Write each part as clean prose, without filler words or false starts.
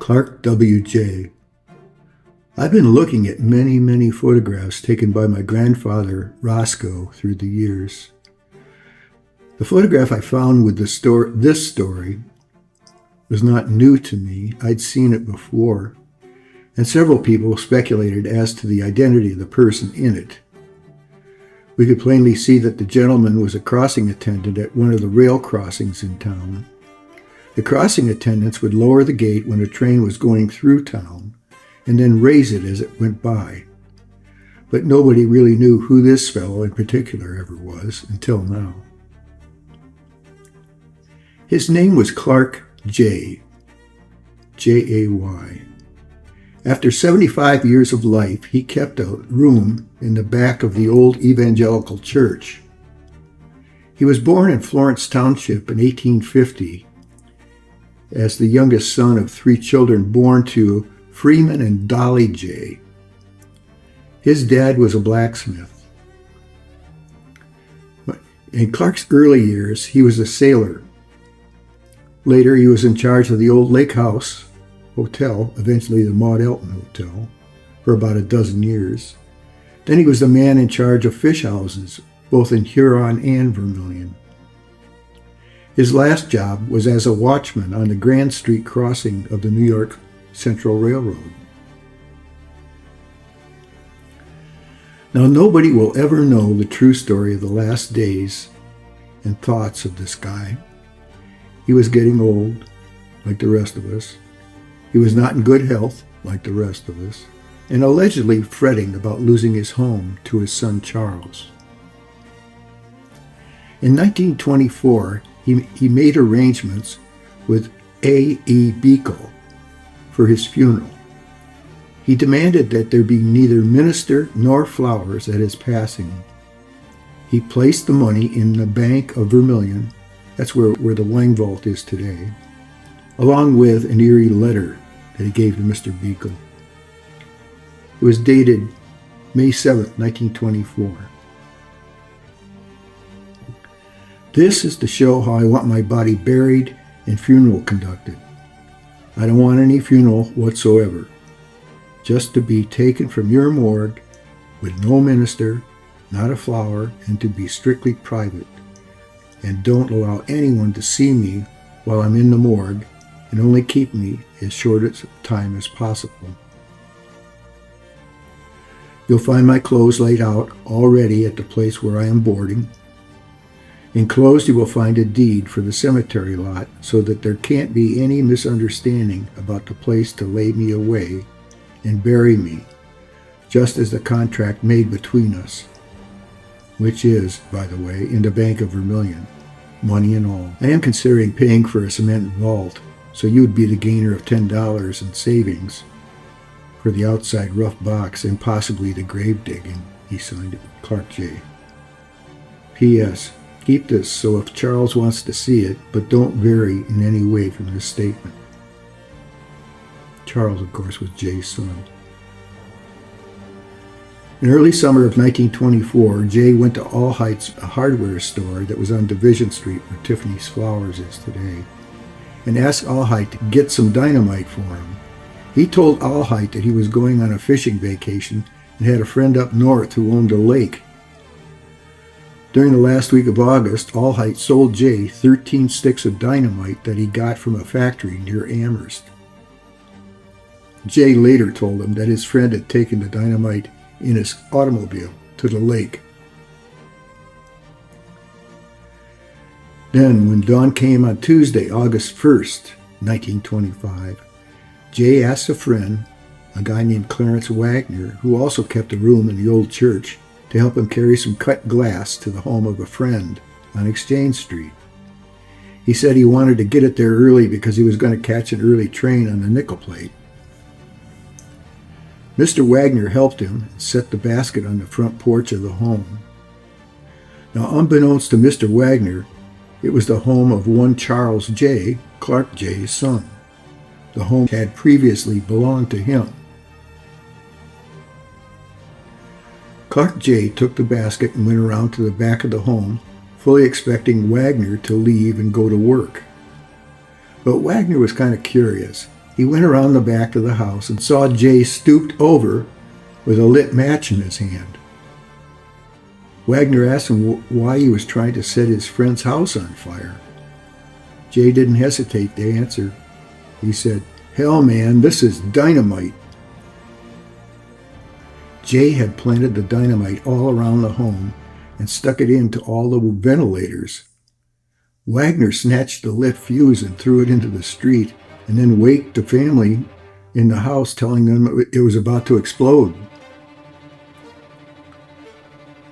Clark W.J. I've been looking at many photographs taken by my grandfather, Roscoe, through the years. The photograph I found with this story was not new to me. I'd seen it before, and several people speculated as to the identity of the person in it. We could plainly see that the gentleman was a crossing attendant at one of the rail crossings in town. The crossing attendants would lower the gate when a train was going through town, and then raise it as it went by. But nobody really knew who this fellow in particular ever was until now. His name was Clark J. J-A-Y. After 75 years of life, he kept a room in the back of the old evangelical church. He was born in Florence Township in 1850 as the youngest son of 3 children born to Freeman and Dolly J. His dad was a blacksmith. In Clark's early years, he was a sailor. Later, he was in charge of the old Lake House Hotel, eventually the Maud Elton Hotel, for about a dozen years. Then he was the man in charge of fish houses, both in Huron and Vermilion. His last job was as a watchman on the Grand Street crossing of the New York Central Railroad. Now, nobody will ever know the true story of the last days and thoughts of this guy. He was getting old, like the rest of us. He was not in good health, like the rest of us, and allegedly fretting about losing his home to his son Charles. In 1924, he made arrangements with A.E. Beekle for his funeral. He demanded that there be neither minister nor flowers at his passing. He placed the money in the Bank of Vermilion, that's where the wine vault is today, along with an eerie letter that he gave to Mr. Beekle. It was dated May 7, 1924. This is to show how I want my body buried and funeral conducted. I don't want any funeral whatsoever. Just to be taken from your morgue with no minister, not a flower, and to be strictly private. And don't allow anyone to see me while I'm in the morgue, and only keep me as short a time as possible. You'll find my clothes laid out already at the place where I am boarding. Enclosed, you will find a deed for the cemetery lot so that there can't be any misunderstanding about the place to lay me away and bury me, just as the contract made between us, which is, by the way, in the Bank of Vermilion, money and all. I am considering paying for a cement vault, so you would be the gainer of $10 in savings for the outside rough box and possibly the grave digging. He signed it, Clark J. P.S. Keep this so if Charles wants to see it, but don't vary in any way from this statement. Charles, of course, was Jay's son. In early summer of 1924, Jay went to All Heights, a hardware store that was on Division Street where Tiffany's Flowers is today, and asked Allhite to get some dynamite for him. He told Allhite that he was going on a fishing vacation and had a friend up north who owned a lake. During the last week of August, Allhite sold Jay 13 sticks of dynamite that he got from a factory near Amherst. Jay later told him that his friend had taken the dynamite in his automobile to the lake. Then, when dawn came on Tuesday, August 1st, 1925, Jay asked a friend, a guy named Clarence Wagner, who also kept a room in the old church, to help him carry some cut glass to the home of a friend on Exchange Street. He said he wanted to get it there early because he was going to catch an early train on the nickel plate. Mr. Wagner helped him and set the basket on the front porch of the home. Now, unbeknownst to Mr. Wagner, it was the home of one Charles J., Clark J.'s son. The home had previously belonged to him. Clark J. took the basket and went around to the back of the home, fully expecting Wagner to leave and go to work. But Wagner was kind of curious. He went around the back of the house and saw Jay stooped over with a lit match in his hand. Wagner asked him why he was trying to set his friend's house on fire. Jay didn't hesitate to answer. He said, "Hell, man, this is dynamite." Jay had planted the dynamite all around the home and stuck it into all the ventilators. Wagner snatched the lit fuse and threw it into the street, and then waked the family in the house, telling them it was about to explode.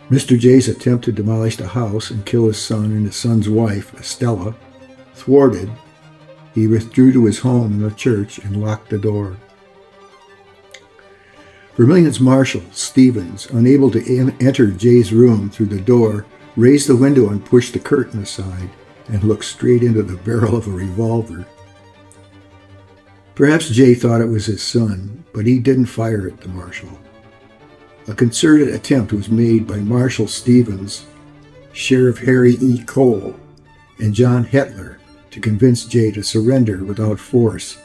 Mr. Jay's attempt to demolish the house and kill his son and his son's wife, Estella, thwarted, he withdrew to his home in the church and locked the door. Vermillion's Marshal, Stevens, unable to enter Jay's room through the door, raised the window and pushed the curtain aside and looked straight into the barrel of a revolver. Perhaps Jay thought it was his son, but he didn't fire at the marshal. A concerted attempt was made by Marshal Stevens, Sheriff Harry E. Cole, and John Hetler to convince Jay to surrender without force.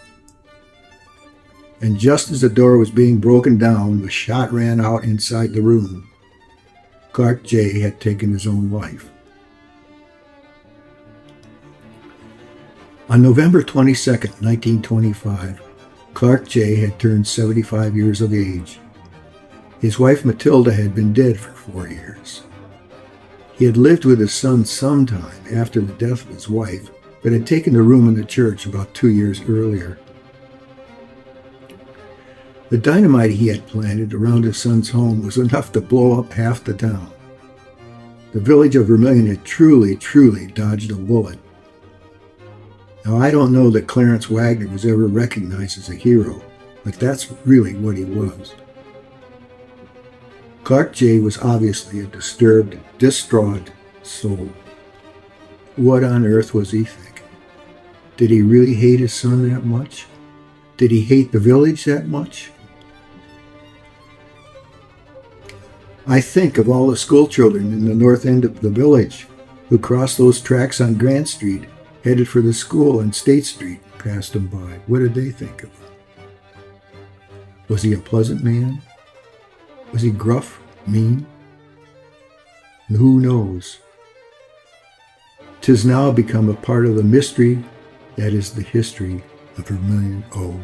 And just as the door was being broken down, the shot ran out inside the room. Clark Jay had taken his own life. On November 22, 1925, Clark Jay had turned 75 years of age. His wife Matilda had been dead for 4 years. He had lived with his son some time after the death of his wife, but had taken a room in the church about 2 years earlier. The dynamite he had planted around his son's home was enough to blow up half the town. The village of Vermilion had truly dodged a bullet. Now, I don't know that Clarence Wagner was ever recognized as a hero, but that's really what he was. Clark Jay was obviously a disturbed, distraught soul. What on earth was he thinking? Did he really hate his son that much? Did he hate the village that much? I think of all the school children in the north end of the village who crossed those tracks on Grant Street, headed for the school on State Street, passed him by. What did they think of him? Was he a pleasant man? Was he gruff, mean? And who knows? 'Tis now become a part of the mystery that is the history of Vermilion O.